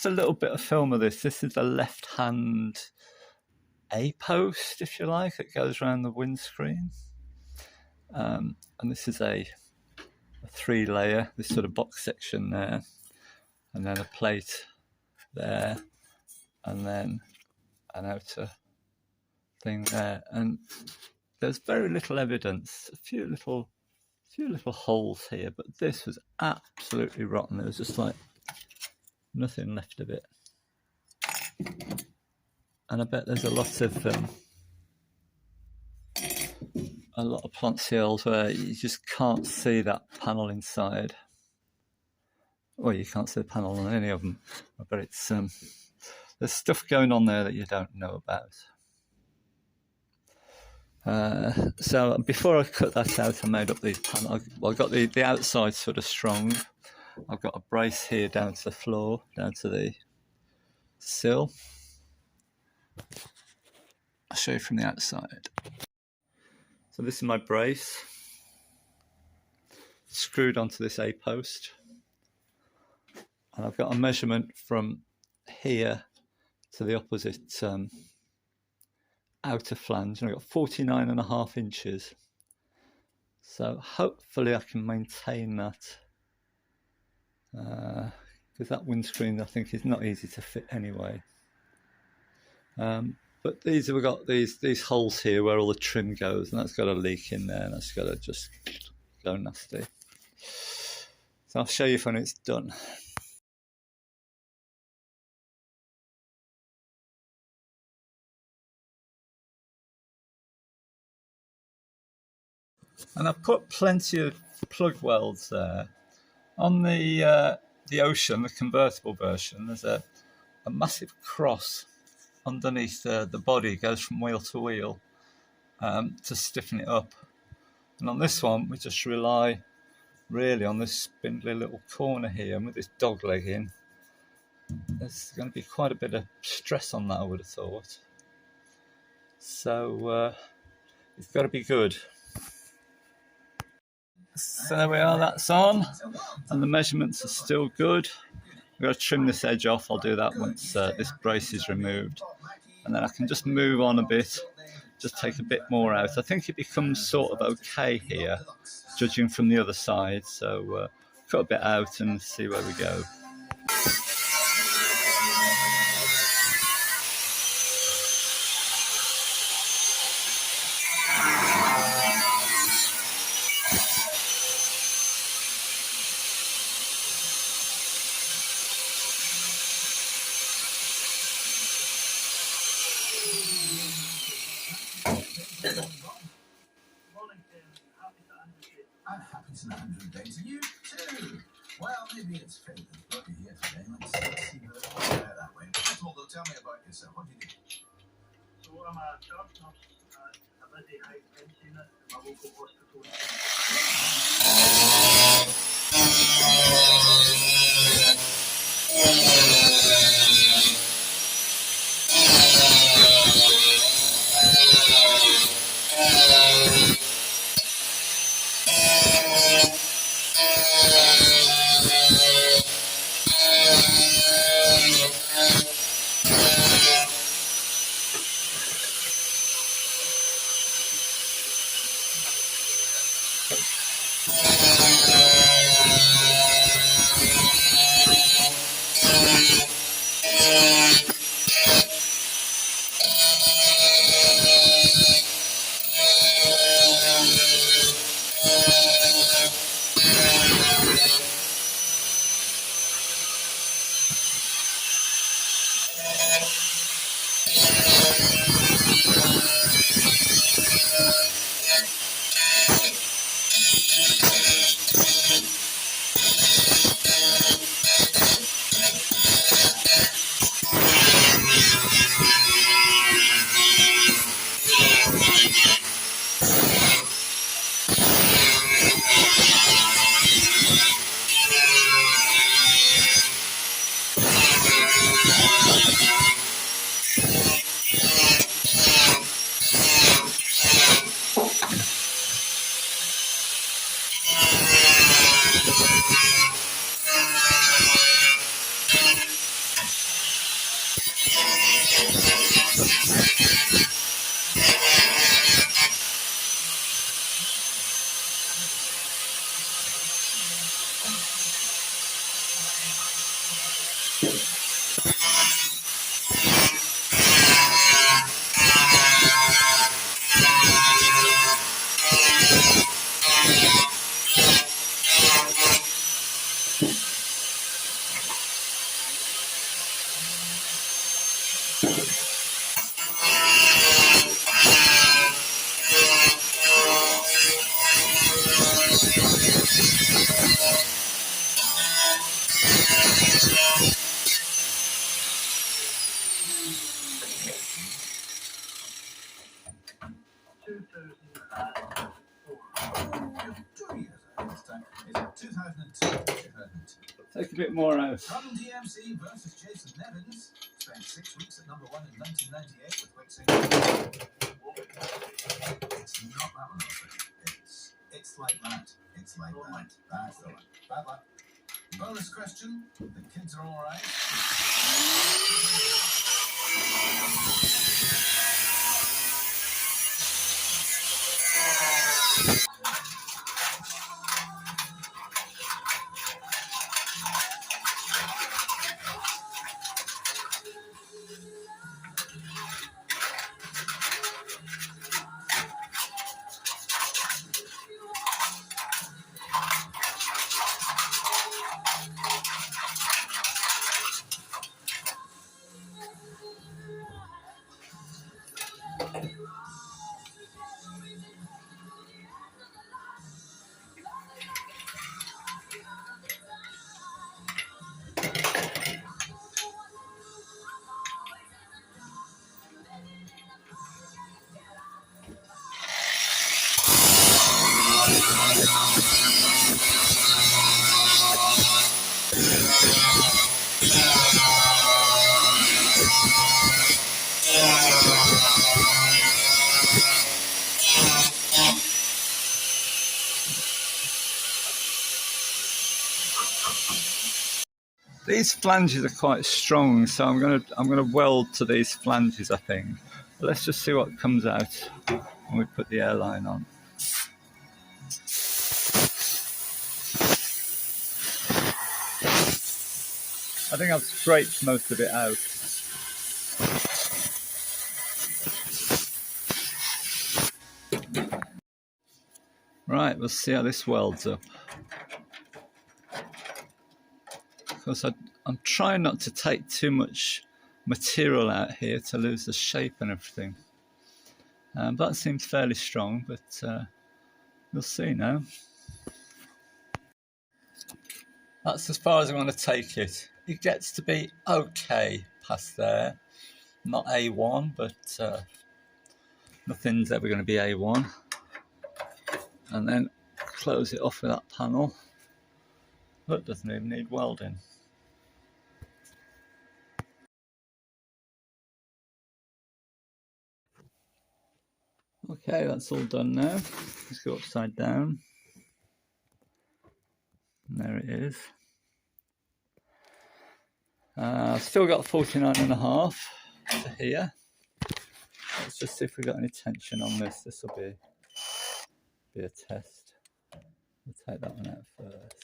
just a little bit of film of this. This is the left-hand A-post, if you like, that goes around the windscreen. And this is a 3-layer, this sort of box section there, and then a plate there, and then an outer thing there. And there's very little evidence, a few little holes here, but this was absolutely rotten. There was just like nothing left of it. And I bet there's a lot of plant seals where you just can't see that panel inside. Well, you can't see the panel on any of them. I bet it's there's stuff going on there that you don't know about. So before I cut that out, I made up these panels. Well, I got the outside sort of strong. I've got a brace here down to the floor, down to the sill. I'll show you from the outside. So this is my brace, screwed onto this A-post. And I've got a measurement from here to the opposite outer flange, and I've got 49.5 inches. So hopefully I can maintain that, because that windscreen I think is not easy to fit anyway. But we've got these holes here where all the trim goes, and that's got a leak in there, and that's got to just go nasty. So I'll show you when it's done. And I've put plenty of plug welds there. On the Ocean, the convertible version, there's a massive cross underneath the body. It goes from wheel to wheel to stiffen it up. And on this one, we just rely really on this spindly little corner here. And with this dog leg in, there's going to be quite a bit of stress on that, I would have thought. So it's got to be good. So there we are, that's on, and the measurements are still good. I've got to trim this edge off. I'll do that once this brace is removed, and then I can just move on a bit, just take a bit more out. I think it becomes sort of okay here, judging from the other side, so cut a bit out and see where we go. I'm happy to 100 days and you too. Well, maybe it's fate that's brought you here today. Let's see whether it's fair that way. First of all, though, tell me about yourself. What do you do? So I'm a charge nurse at a busy high-end unit in my local hospital. Take a bit more out. Aronde DMC versus Jason Nevins. Spent 6 weeks at number 1 in 1998 with weight single. It's not that one, it's like that. It's like that. That's the one. Bad luck. Bonus question. The kids are all right. These flanges are quite strong, so I'm gonna weld to these flanges, I think. But let's just see what comes out when we put the airline on. I think I've scraped most of it out. Right, we'll see how this welds up. Of course, I'm trying not to take too much material out here to lose the shape and everything. That seems fairly strong, but we'll see now. That's as far as I'm going to take it. It gets to be okay past there. Not A1, but nothing's ever going to be A1. And then close it off with that panel. That doesn't even need welding. Okay, that's all done now. Let's go upside down. And there it is. I've still got 49.5 to here. Let's just see if we've got any tension on this. This will be a test. We'll take that one out first.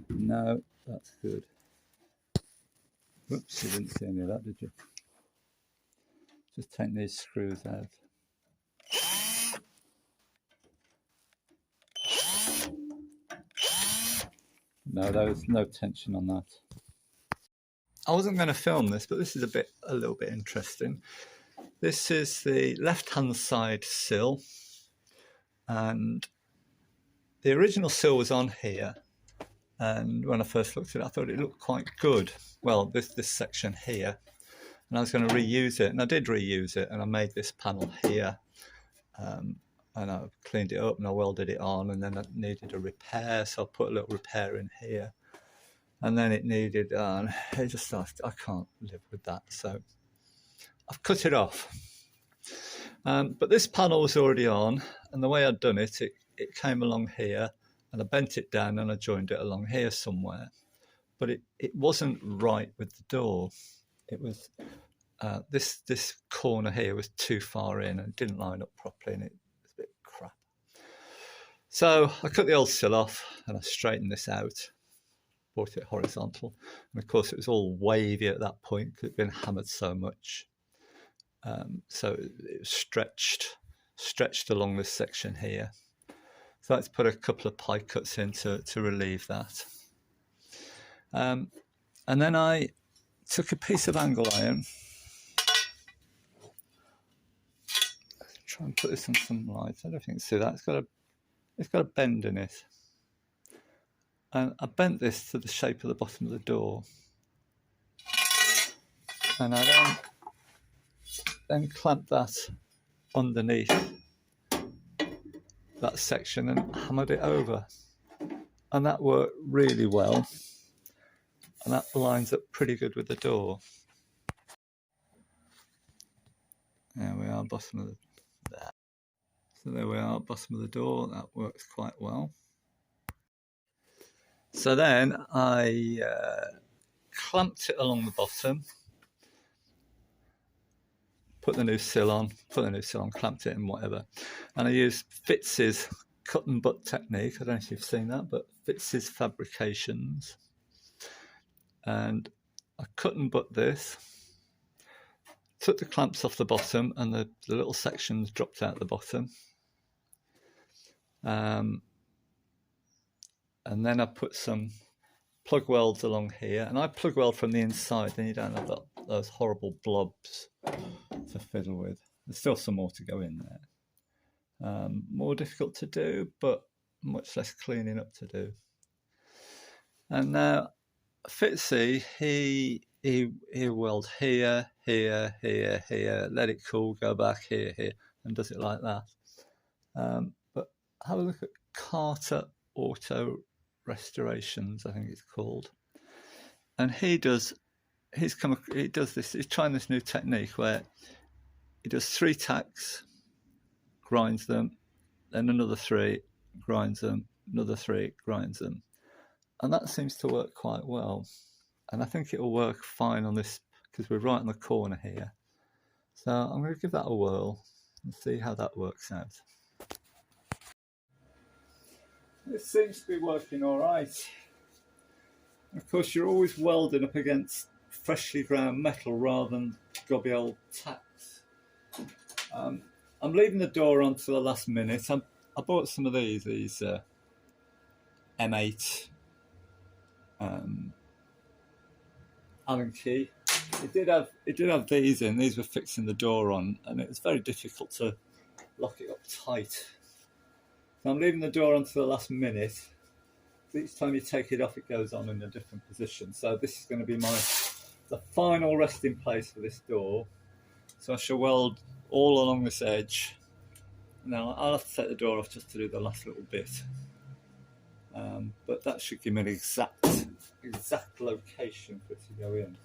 No, that's good. Whoops, you didn't see any of that, did you? Just take these screws out. No, there was no tension on that. I wasn't going to film this, but this is a little bit interesting. This is the left-hand side sill, and the original sill was on here. And when I first looked at it, I thought it looked quite good. Well, this section here, and I was going to reuse it, and I did reuse it, and I made this panel here, and I cleaned it up and I welded it on, and then it needed a repair, so I put a little repair in here, and then it needed, I just thought, I can't live with that, so I've cut it off. But this panel was already on, and the way I'd done it, it came along here, and I bent it down and I joined it along here somewhere. But it wasn't right with the door. It was, this corner here was too far in and it didn't line up properly, and it was a bit crap. So I cut the old sill off and I straightened this out, brought it horizontal. And of course it was all wavy at that point because it'd been hammered so much. So it was stretched along this section here. So let's put a couple of pie cuts in to relieve that. And then I took a piece of angle iron. Let's try and put this on some light. I don't think you can see that. It's got a bend in it. And I bent this to the shape of the bottom of the door. And I then clamped that underneath that section and hammered it over. And that worked really well. And that lines up pretty good with the door. There we are, bottom of the there. So there we are, bottom of the door. That works quite well. So then I clamped it along the bottom, put the new sill on, clamped it and whatever. And I used Fitz's cut and butt technique. I don't know if you've seen that, but Fitz's Fabrications. And I cut and butt this, took the clamps off the bottom, and the little sections dropped out the bottom. And then I put some plug welds along here, and I plug weld from the inside, then you don't have those horrible blobs to fiddle with. There's still some more to go in there. More difficult to do, but much less cleaning up to do. And now Fitzy, he weld here, here, here, here, let it cool, go back here, here, and does it like that. But have a look at Carter Auto Restorations, I think it's called, and he's trying this new technique where he does 3 tacks, grinds them, then another 3, grinds them, another 3, grinds them, and that seems to work quite well. And I think it'll work fine on this because we're right in the corner here. So I'm going to give that a whirl and see how that works out. It seems to be working all right. Of course, you're always welding up against freshly ground metal rather than gobby old tacks. I'm leaving the door on to the last minute. I bought some of these M8 Allen key. It did have these in. These were fixing the door on, and it was very difficult to lock it up tight. So I'm leaving the door on to the last minute. Each time you take it off, it goes on in a different position. So this is going to be the final resting place for this door. So I shall weld all along this edge. Now I'll have to take the door off just to do the last little bit. But that should give me an exact location for it to go in.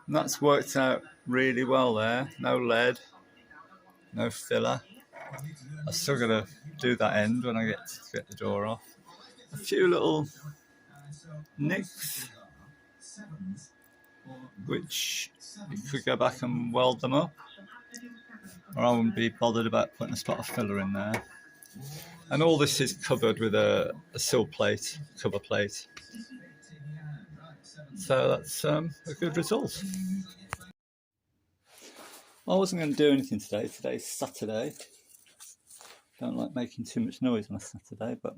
And that's worked out really well there. No lead, no filler. I'm still going to do that end when I get the door off. A few little nicks, which you could go back and weld them up, or I wouldn't be bothered about putting a spot of filler in there. And all this is covered with a sill plate, cover plate. So that's a good result. I wasn't going to do anything today. Today's Saturday. Don't like making too much noise on a Saturday, but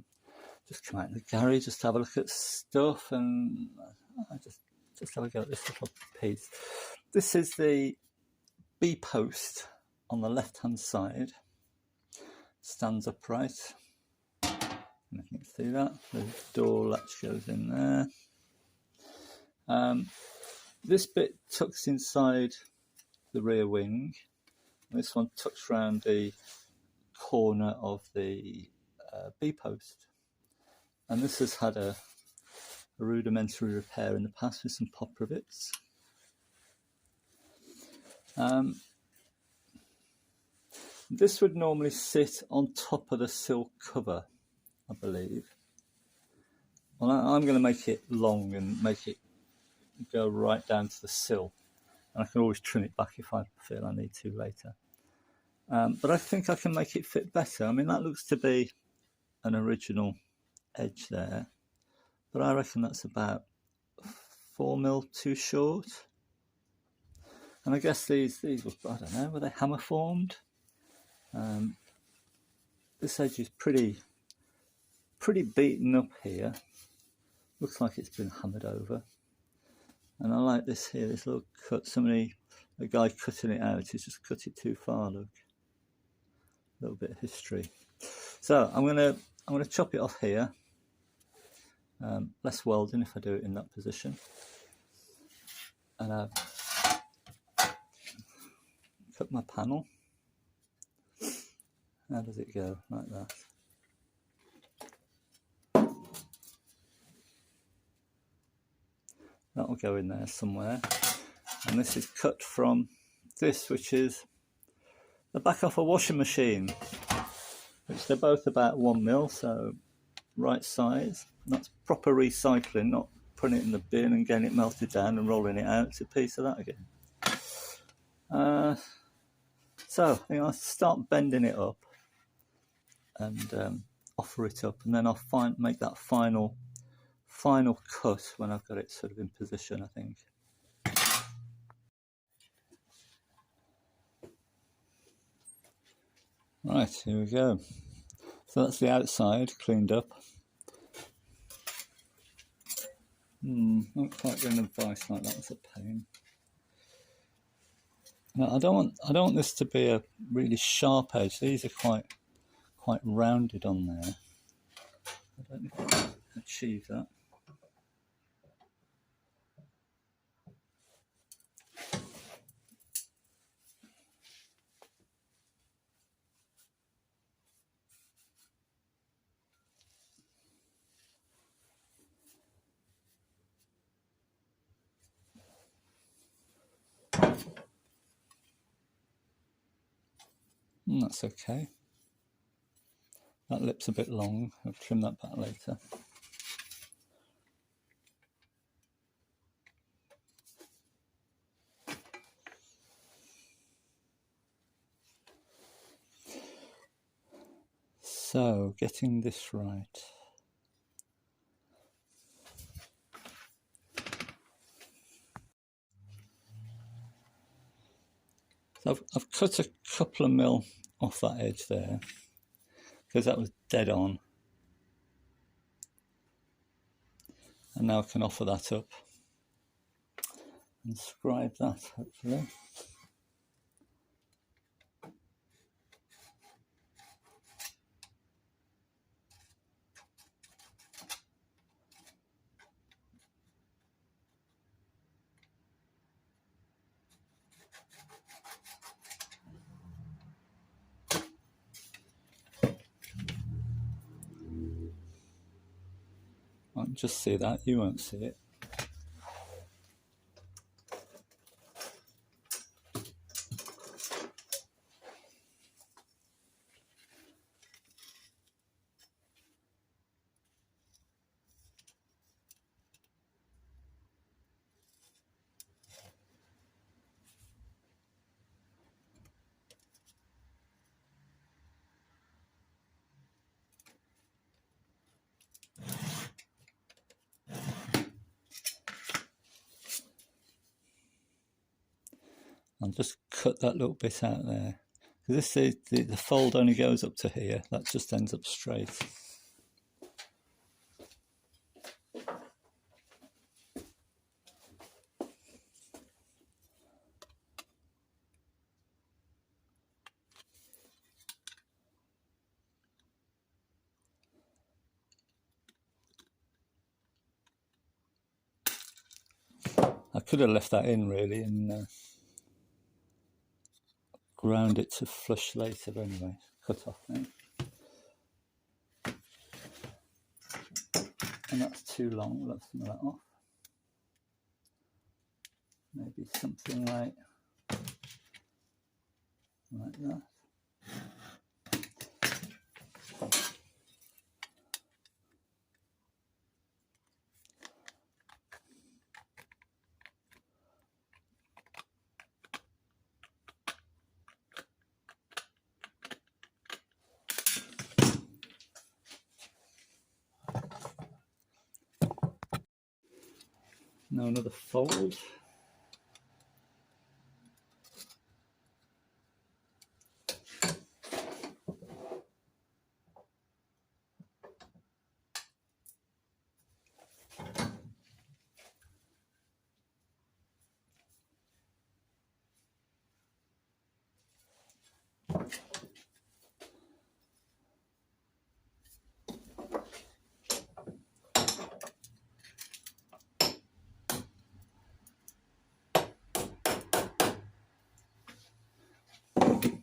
just come out in the garage, just have a look at stuff, and just have a go at this little piece. This is the B post on the left-hand side. Stands upright. And you can see that the door latch goes in there. This bit tucks inside the rear wing, and this one tucks around the corner of the B post, and this has had a rudimentary repair in the past with some pop rivets. This would normally sit on top of the sill cover, I believe. Well, I'm going to make it long and make it go right down to the sill, and I can always trim it back if I feel I need to later. But I think I can make it fit better. I mean, that looks to be an original edge there, but I reckon that's about 4mm too short. And I guess these were, I don't know, were they hammer formed? This edge is pretty beaten up here. Looks like it's been hammered over. And I like this here, this little cut. A guy cutting it out, he's just cut it too far, look. A little bit of history. So I'm gonna chop it off here. Less welding if I do it in that position. And cut my panel. How does it go? Like that. That'll go in there somewhere. And this is cut from this, which is the back off a washing machine, which they're both about 1mm, so right size. That's proper recycling, not putting it in the bin and getting it melted down and rolling it out. It's a piece of that again. So I'll start bending it up and offer it up, and then I'll make that final cut when I've got it sort of in position, I think. Right, here we go. So that's the outside cleaned up. Not quite going to vice like that, was a pain. Now, I don't want this to be a really sharp edge. These are quite rounded on there. I don't know if I can achieve that. That's okay. That lip's a bit long. I'll trim that back later. So, getting this right. So I've cut a couple of mil off that edge there, because that was dead on. And now I can offer that up and scribe that, hopefully. I can just see that, you won't see it. I'll just cut that little bit out there. Because the fold only goes up to here, that just ends up straight. I could have left that in really and ground it to flush later, but anyway, cut off now. And that's too long, we'll have some of that off. Maybe something like that. Now another fold.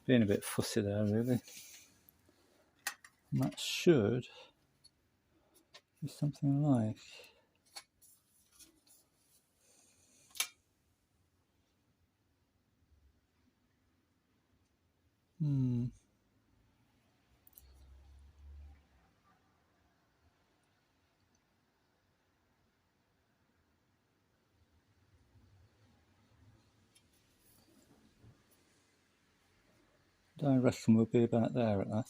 Being a bit fussy there, really. And that should be something like. I reckon we'll be about there at that.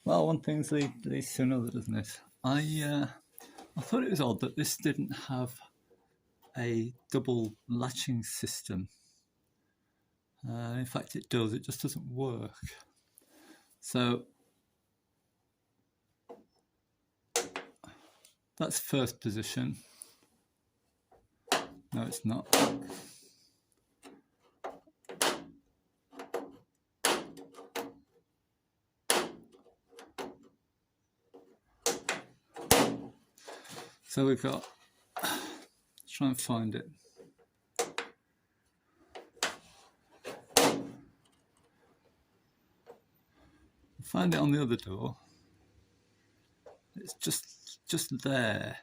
Well, one thing leads to another, doesn't it? I thought it was odd that this didn't have a double latching system. In fact, it does. It just doesn't work. So that's first position. No, it's not. So we've got, let's try and find it. Find it on the other door. It's just there.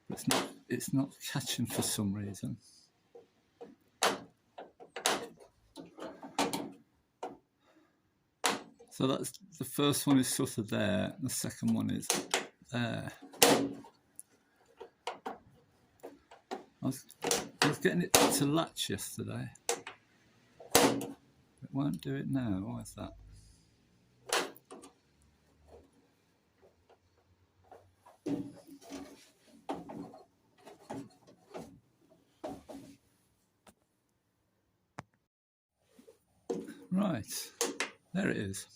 But it's not catching for some reason. So that's the first one is sort of there, and the second one is there. I was getting it to latch yesterday. It won't do it now. Why is that? Right, there it is.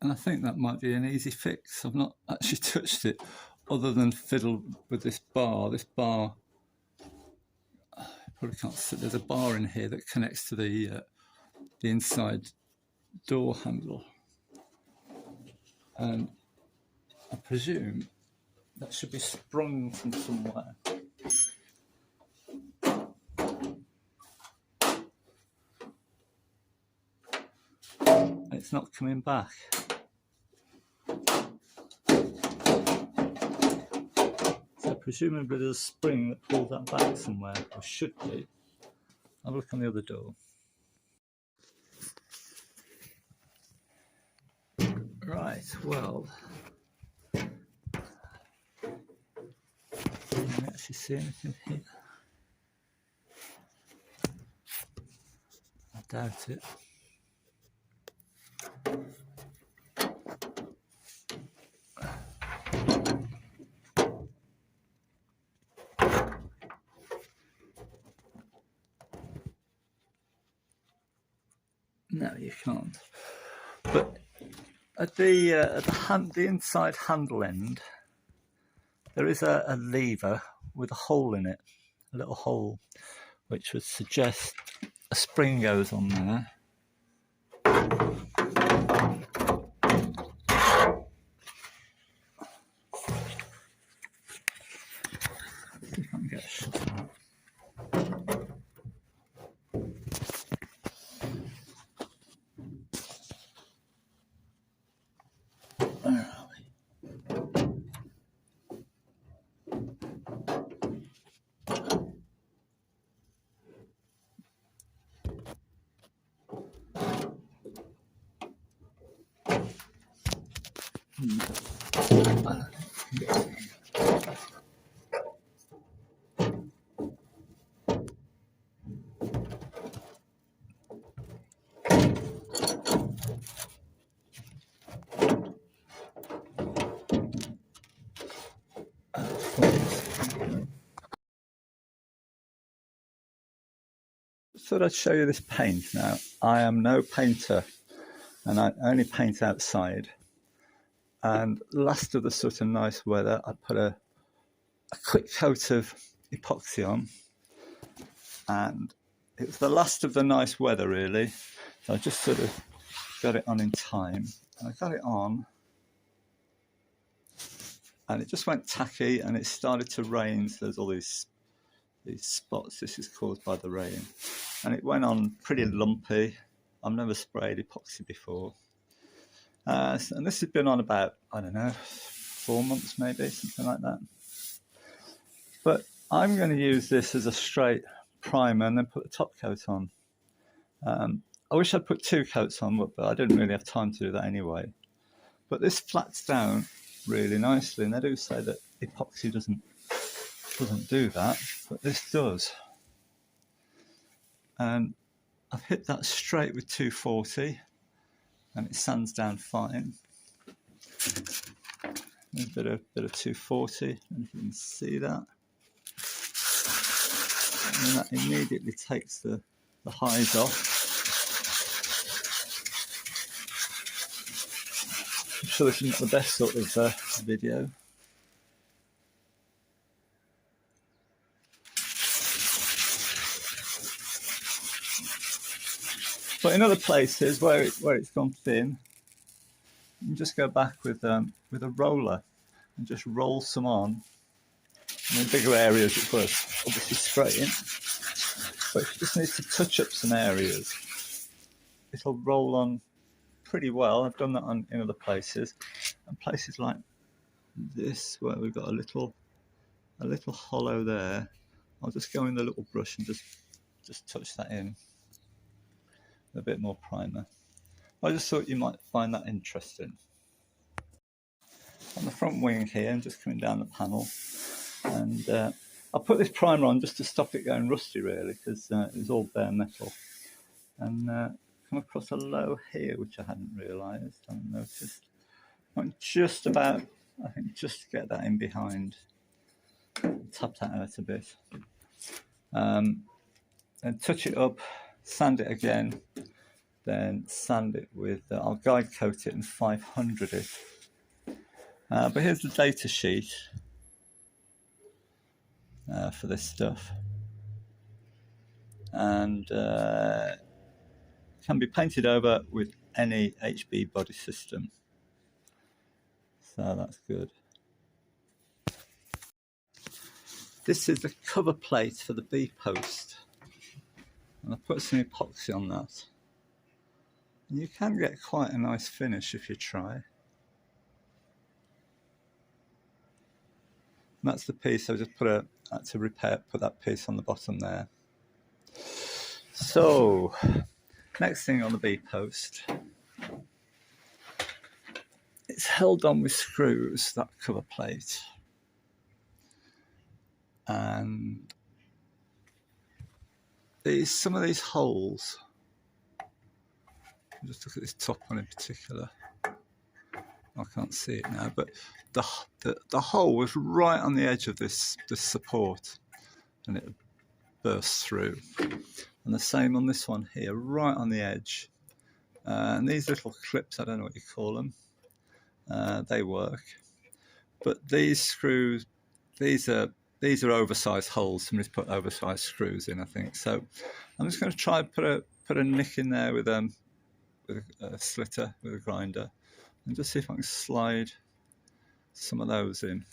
And I think that might be an easy fix. I've not actually touched it other than fiddle with this bar. This bar, probably can't see, there's a bar in here that connects to the inside door handle. And I presume that should be sprung from somewhere. It's not coming back. So presumably there's a spring that pulls that back somewhere, or should be. Have a look on the other door. Right, well, can you actually see anything here? I doubt it. No, you can't. But at the inside handle end, there is a lever with a hole in it, a little hole, which would suggest a spring goes on there. See if I can get a shot of that. Where are we? thought I'd show you this paint now. I am no painter and I only paint outside. And last of the sort of nice weather, I put a quick coat of epoxy on, and it was the last of the nice weather really. So I just sort of got it on in time. And I got it on and it just went tacky and it started to rain. So there's all these spots. This is caused by the rain. And it went on pretty lumpy. I've never sprayed epoxy before. And this has been on about, I don't know, 4 months maybe, something like that. But I'm going to use this as a straight primer and then put the top coat on. I wish I'd put 2 coats on, but I didn't really have time to do that anyway. But this flats down really nicely, and they do say that epoxy doesn't do that, but this does. And I've hit that straight with 240, and it sands down fine. There's a bit of 240, and you can see that. And that immediately takes the highs off. I'm sure this isn't the best sort of video. But in other places where it's gone thin, you can just go back with a roller and just roll some on. And in bigger areas, it's worth obviously spraying. But if you just need to touch up some areas, it'll roll on pretty well. I've done that in other places, and places like this where we've got a little hollow there. I'll just go in the little brush and just touch that in with a bit more primer. I just thought you might find that interesting. On the front wing here, I'm just coming down the panel, and I'll put this primer on just to stop it going rusty really, because it was all bare metal. And come across a low here which I hadn't realised, I hadn't noticed. I'm just about, I think, just to get that in behind, tap that out a bit, and touch it up, sand it again, then sand it with, I'll guide coat it and 500 it. But here's the data sheet for this stuff, and can be painted over with any HB body system, so that's good. This is the cover plate for the B post, and I put some epoxy on that. And you can get quite a nice finish if you try. And that's the piece. I just had to put that piece on the bottom there. So, next thing on the B post, it's held on with screws, that cover plate. And some of these holes, just look at this top one in particular. I can't see it now, but the hole was right on the edge of this support, and it burst through. And the same on this one here, right on the edge. And these little clips, I don't know what you call them, they work. But these screws, these are oversized holes. Somebody's put oversized screws in, I think. So I'm just going to try and put a nick in there with a slitter, with a grinder, and just see if I can slide some of those in.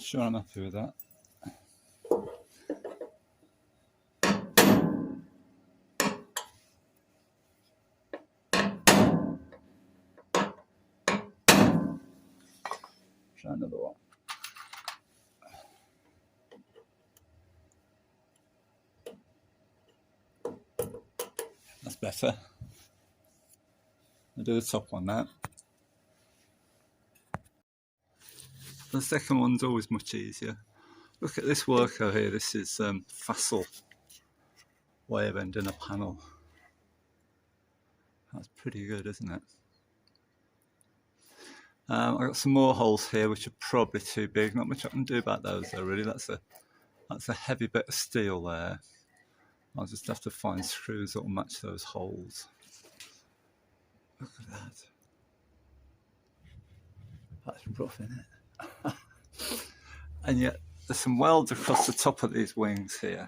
Sure, I'm happy with that. Try another one. That's better. I'll do the top one now. The second one's always much easier. Look at this worker here. This is facile way of ending a panel. That's pretty good, isn't it? I've got some more holes here which are probably too big. Not much I can do about those though, really. That's a heavy bit of steel there. I'll just have to find screws that will match those holes. Look at that. That's rough, isn't it? And yet there's some welds across the top of these wings here.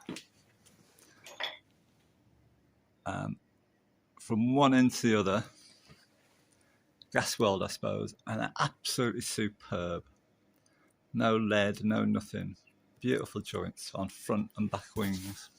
From one end to the other. Gas weld, I suppose, and they're absolutely superb. No lead, no nothing. Beautiful joints on front and back wings.